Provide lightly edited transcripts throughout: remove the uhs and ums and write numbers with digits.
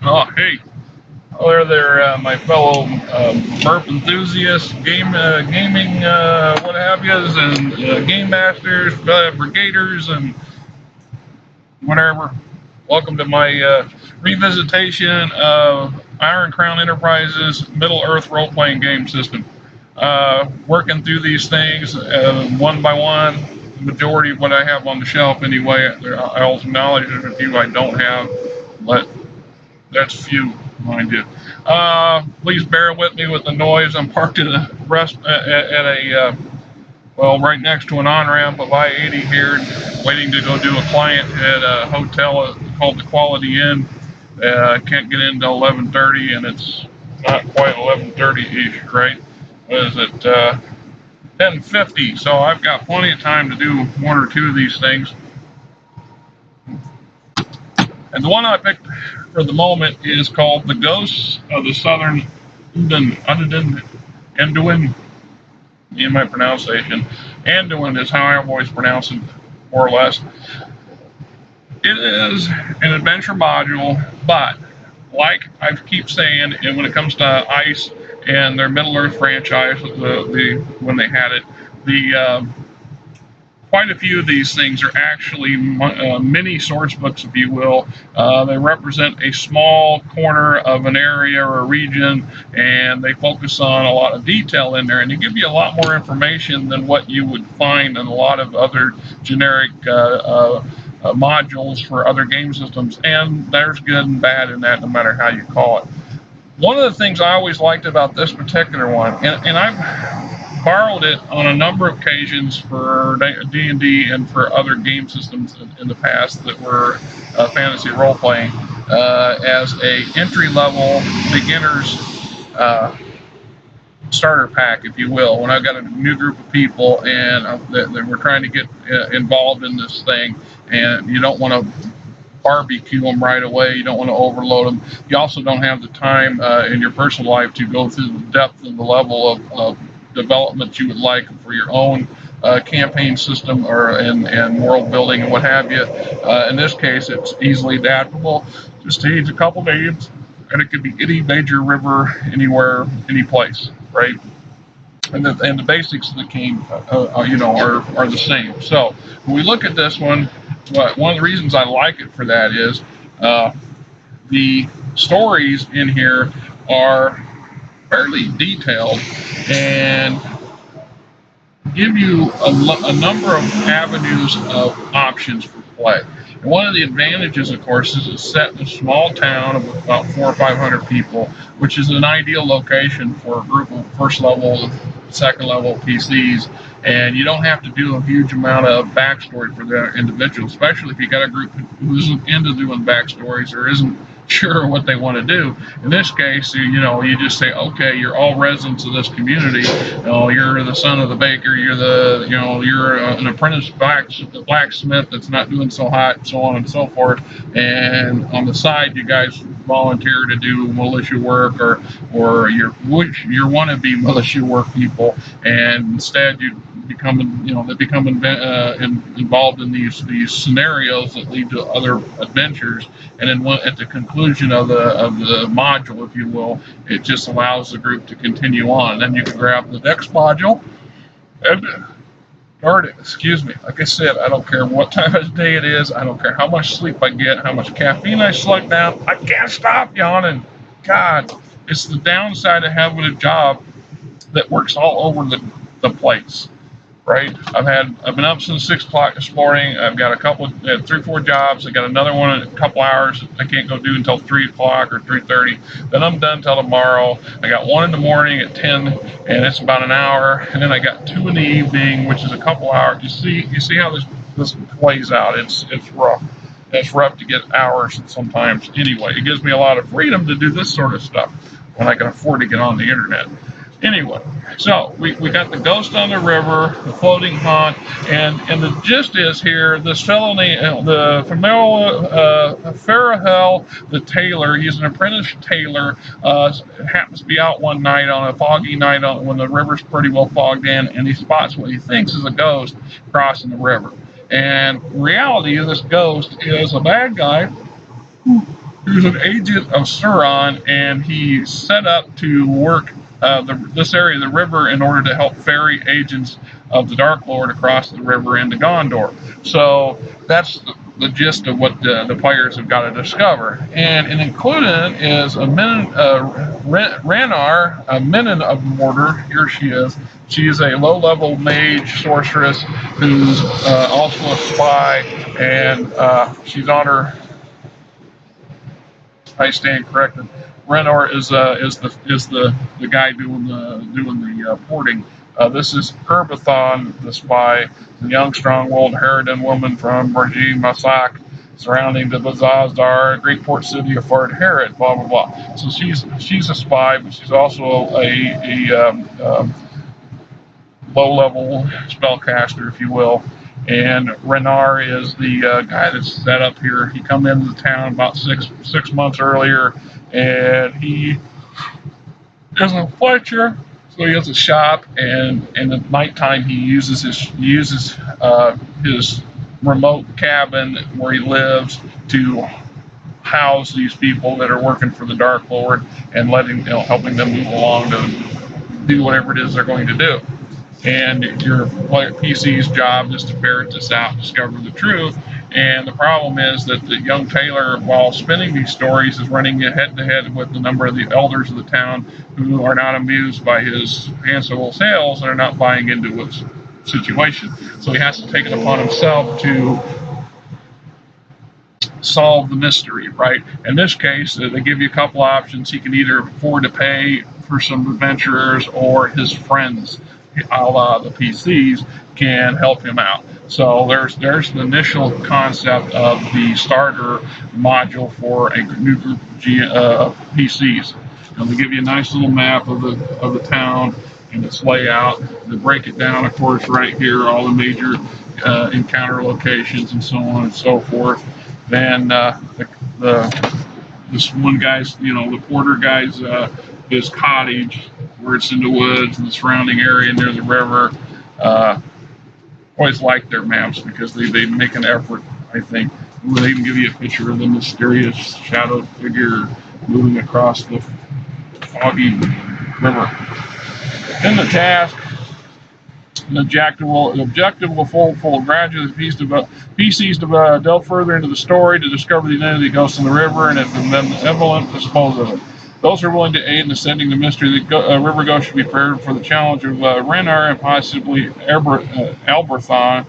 Oh, hey. Hello there, my fellow burp enthusiasts, gaming, what have yous, and game masters, brigaders, and whatever. Welcome to my revisitation of Iron Crown Enterprises Middle Earth role-playing game system. Working through these things one by one. The majority of what I have on the shelf, anyway. I'll acknowledge there's a few I don't have, but that's few, mind you. Please bear with me with the noise. I'm parked at a well, right next to an on-ramp of I-80 here, waiting to go do a client at a hotel called the Quality Inn. Can't get in until 11:30, and it's not quite 11:30-ish, right? What is it? 10:50. So I've got plenty of time to do one or two of these things. And the one I picked for the moment is called The Ghosts of the Southern Anduin, in my pronunciation. Anduin is how I always pronounce it, more or less. It is an adventure module, but like I keep saying, and when it comes to I.C.E and their Middle Earth franchise, when they had it, the quite a few of these things are actually mini source books, if you will. They represent a small corner of an area or a region, and they focus on a lot of detail in there, and they give you a lot more information than what you would find in a lot of other generic modules for other game systems. And there's good and bad in that, no matter how you call it. One of the things I always liked about this particular one, and I've borrowed it on a number of occasions for D&D and for other game systems in the past that were fantasy role-playing, as a entry-level beginner's starter pack, if you will. When I've got a new group of people and that we're trying to get involved in this thing, and you don't want to barbecue them right away. You don't want to overload them. You also don't have the time in your personal life to go through the depth and the level of development you would like for your own campaign system and world building and what have you. In this case, it's easily adaptable. Just change a couple names, and it could be any major river, anywhere, any place, right? And the basics of the game, are the same. So when we look at this one, one of the reasons I like it for that is the stories in here are fairly detailed and give you a number of avenues of options for play. And one of the advantages, of course, is it's set in a small town of about 400 or 500 people, which is an ideal location for a group of first level, second level PCs. And you don't have to do a huge amount of backstory for the individual, especially if you got a group who isn't into doing backstories or isn't sure what they want to do. In this case, you just say, okay, you're all residents of this community. You're the son of the baker. You're an apprentice blacksmith that's not doing so hot, so on and so forth. And on the side, you guys volunteer to do militia work or your wannabe militia work people, and instead they become involved in these scenarios that lead to other adventures. And then at the conclusion of the module, if you will, it just allows the group to continue on. Then you can grab the next module and start it. Excuse me. Like I said, I don't care what time of day it is. I don't care how much sleep I get, how much caffeine I slug down. I can't stop yawning. God, it's the downside of having a job that works all over the place. Right? I've been up since 6 o'clock this morning. I've got 3-4 jobs. I got another one in a couple hours I can't go do until 3 o'clock or 3:30. Then I'm done till tomorrow. I got one in the morning at 10, and it's about an hour. And then I got two in the evening, which is a couple hours. You see how this plays out. It's rough. It's rough to get hours sometimes. Anyway, it gives me a lot of freedom to do this sort of stuff when I can afford to get on the internet. Anyway, so we got the ghost on the river, the floating haunt, and the gist is here, this fellow named, the familiar Farahel, the tailor, he's an apprentice tailor, happens to be out one night on a foggy night when the river's pretty well fogged in, and he spots what he thinks is a ghost crossing the river. And reality of this ghost is a bad guy who He was an agent of Sauron, and he set up to work this area of the river in order to help ferry agents of the Dark Lord across the river into Gondor. So that's the gist of what the players have got to discover. And included is a Ranar, a Minin of Mordor. Here she is. She is a low-level mage sorceress who's also a spy, and she's on her. I stand corrected. Renor is the guy doing the porting. This is Herbathon, the spy, the young, strong-willed Harridan woman from Barji Masak, surrounding the Bazazdar, great port city of Fard Herod. Blah blah blah. So she's a spy, but she's also a low-level spellcaster, if you will. And Renar is the guy that's set up here. He come into the town about six months earlier, and he is a fletcher. So he has a shop, and at nighttime he uses his remote cabin where he lives to house these people that are working for the Dark Lord and helping them move along to do whatever it is they're going to do. And your PC's job is to ferret this out, discover the truth. And the problem is that the young Taylor, while spinning these stories, is running head to head with a number of the elders of the town who are not amused by his fanciful tales and are not buying into his situation. So he has to take it upon himself to solve the mystery, right? In this case, they give you a couple options. He can either afford to pay for some adventurers, or his friends, a la the PCs, can help him out. So there's the initial concept of the starter module for a new group of PCs. And they give you a nice little map of the town and its layout. They break it down, of course, right here, all the major encounter locations and so on and so forth. Then this one guy's, the porter guy's his cottage, where it's in the woods and the surrounding area near the river. Always like their maps because they make an effort, I think. They even give you a picture of the mysterious shadow figure moving across the foggy river. In the task, the objective will full gradually PCs to delve further into the story to discover the identity of the ghost in the river and its benevolent dispose of it. Those who are willing to aid in ascending the mystery of the river ghost should be prepared for the challenge of Renar and possibly Alberthon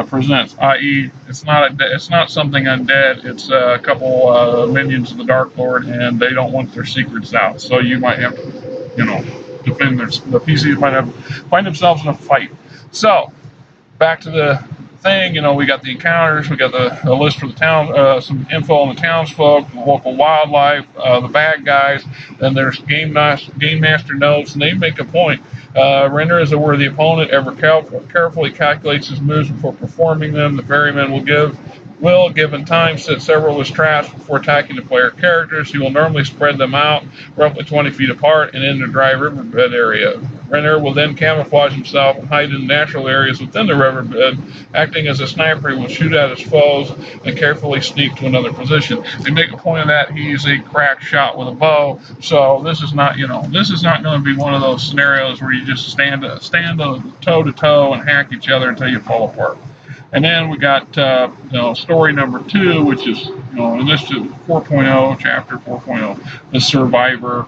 presents. I.E., it's not something undead. It's a couple minions of the Dark Lord, and they don't want their secrets out. So you might have to, defend the PCs might find themselves in a fight. So back to the thing, we got the encounters, we got the list for the town, some info on the townsfolk, the local wildlife, the bad guys, then there's game master notes, and they make a point. Renner is a worthy opponent, ever carefully calculates his moves before performing them. The ferryman will, given time, set several of his traps before attacking the player characters. He will normally spread them out roughly 20 feet apart and in the dry riverbed area. Renner will then camouflage himself and hide in natural areas within the riverbed. Acting as a sniper, he will shoot at his foes and carefully sneak to another position. They make a point of that. He's a crack shot with a bow, so this is not going to be one of those scenarios where you just stand toe to toe and hack each other until you fall apart. And then we got story number 2, which is in this 4.0, chapter 4.0, the Survivor.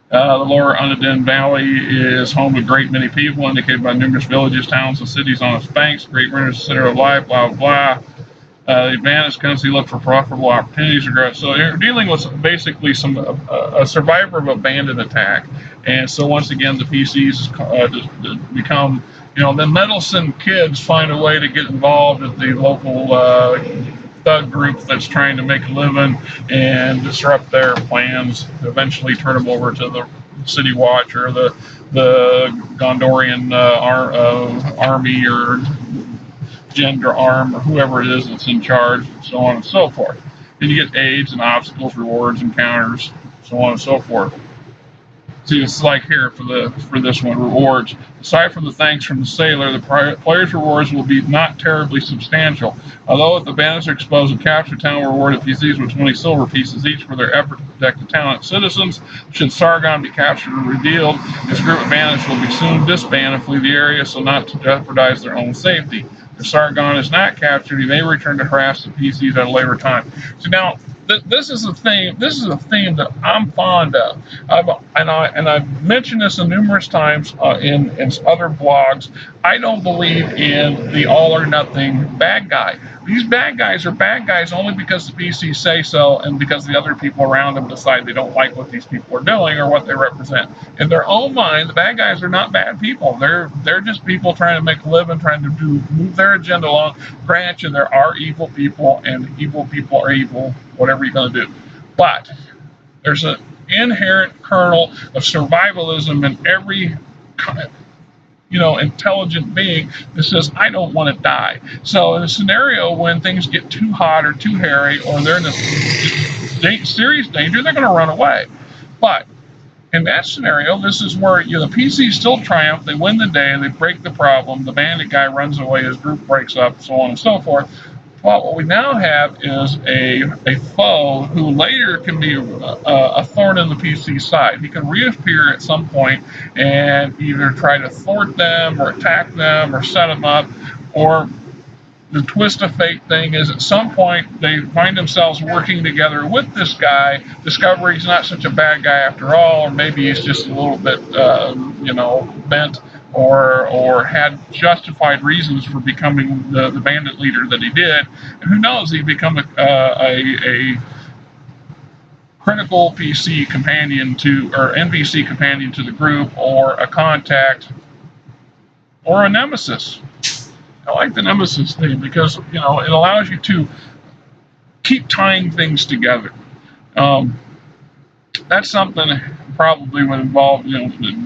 The lower Anduin Valley is home to a great many people, indicated by numerous villages, towns, and cities on its banks. Great River is the center of life, blah, blah, blah. The advantage comes to look for profitable opportunities to grow. So you're dealing with basically a survivor of abandoned attack. And so once again, the PCs become, the meddlesome kids find a way to get involved at the local thug group that's trying to make a living and disrupt their plans, eventually turn them over to the City Watch or the Gondorian army or gender arm or whoever it is that's in charge, and so on and so forth. Then you get aids and obstacles, rewards, encounters, so on and so forth. See, it's like here for this one, rewards. Aside from the thanks from the sailor, the player's rewards will be not terribly substantial. Although if the bandits are exposed to capture, town will reward PCs with 20 silver pieces each for their effort to protect the town and citizens. Should Sargon be captured or revealed, this group of bandits will be soon disbanded and flee the area so not to jeopardize their own safety. If Sargon is not captured, he may return to harass the PCs at a later time. So now, this is a theme. This is a theme that I'm fond of. I've mentioned this numerous times in other blogs. I don't believe in the all or nothing bad guy. These bad guys are bad guys only because the PCs say so, and because the other people around them decide they don't like what these people are doing or what they represent. In their own mind, the bad guys are not bad people. They're just people trying to make a living, trying to move their agenda along. Granted, there are evil people, and evil people are evil, whatever you're going to do. But there's an inherent kernel of survivalism in every intelligent being that says, I don't want to die. So in a scenario when things get too hot or too hairy, or they're in a serious danger, they're going to run away. But in that scenario, this is where the PCs still triumph. They win the day, they break the problem. The bandit guy runs away, his group breaks up, so on and so forth. Well, what we now have is a foe who later can be a thorn in the PC side. He can reappear at some point and either try to thwart them or attack them or set them up, or the twist of fate thing is at some point they find themselves working together with this guy, discover he's not such a bad guy after all, or maybe he's just a little bit, bent or had justified reasons for becoming the bandit leader that he did. And who knows, he become a critical PC companion or NPC companion to the group, or a contact, or a nemesis. I like the nemesis thing because, it allows you to keep tying things together. That's something probably would involve,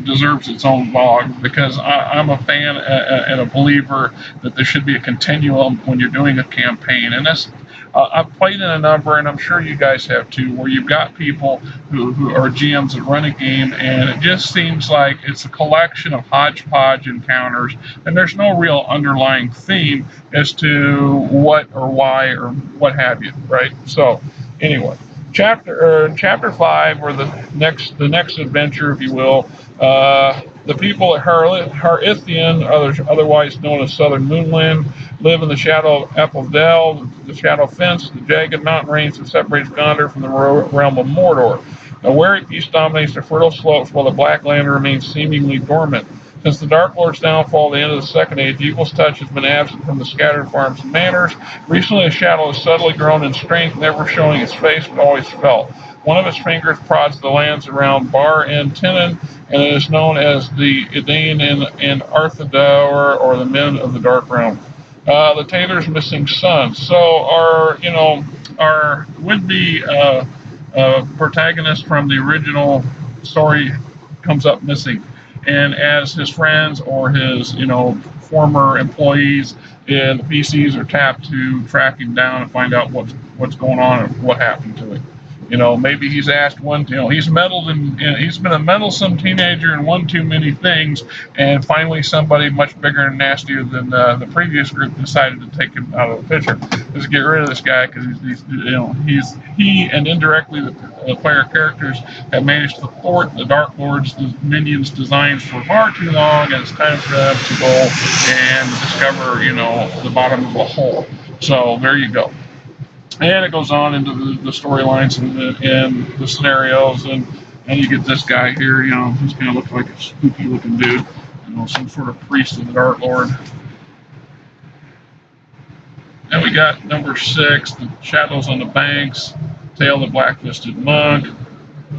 deserves its own blog, because I'm a fan and a believer that there should be a continuum when you're doing a campaign. And that's, I've played in a number, and I'm sure you guys have too, where you've got people who are GMs that run a game, and it just seems like it's a collection of hodgepodge encounters, and there's no real underlying theme as to what or why or what have you, right? So, anyway. Chapter 5, or the next adventure, if you will. The people at Harithian, otherwise known as Southern Moonland, live in the shadow of Appeldale, the shadow fence, the jagged mountain range that separates Gondor from the realm of Mordor. A wary peace dominates the fertile slopes, while the Black Land remains seemingly dormant. Since the Dark Lord's downfall at the end of the Second Age, evil's touch has been absent from the scattered farms and manors. Recently, the shadow has subtly grown in strength, never showing its face, but always felt. One of its fingers prods the lands around Bar en Tinnin, and it is known as the Edain and Arthedaur, or the Men of the Dark Realm. The Tailor's missing son. So our would-be protagonist from the original story comes up missing. And as his friends or his, former employees in the PCs are tapped to track him down and find out what's going on and what happened to him. Maybe he's asked he's meddled and he's been a meddlesome teenager and won too many things, and finally somebody much bigger and nastier than the previous group decided to take him out of the picture. Let's get rid of this guy because he and indirectly the player characters have managed to thwart the Dark Lord's minions' designs for far too long, and it's time for them to go and discover the bottom of a hole. So there you go. And it goes on into the storylines and the scenarios, and you get this guy here, he's kind of looks like a spooky looking dude, some sort of priest of the Dark Lord. Then we got number 6, the Shadows on the Banks, Tale of the Blacklisted Monk.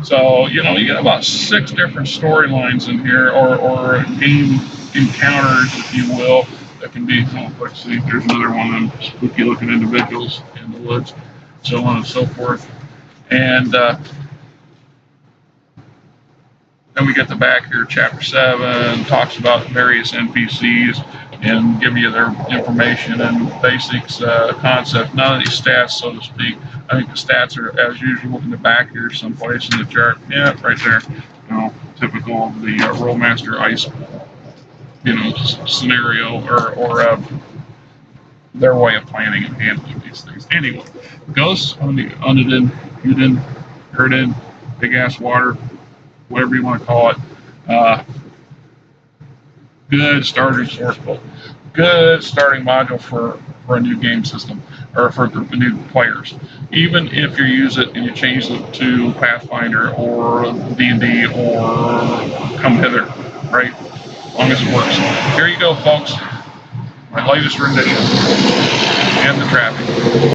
So, you get about 6 different storylines in here, or game encounters, if you will, that can be, let's see, there's another one of them spooky looking individuals in the woods, so on and so forth. And then we get the back here, chapter 7, talks about various NPCs and give you their information and basics, concept, none of these stats, so to speak. I think the stats are, as usual, in the back here someplace in the chart. Yeah, right there. typical of the Rollmaster Ice, scenario or their way of planning and handling these things. Anyway, Ghosts on the Uniden, Uden, Big Ass Water, whatever you want to call it. Good starting source book. Good starting module for a new game system or for the new players. Even if you use it and you change it to Pathfinder or D&D or Come Hither, right? As long as it works. Here you go, folks. My latest rendition and the traffic.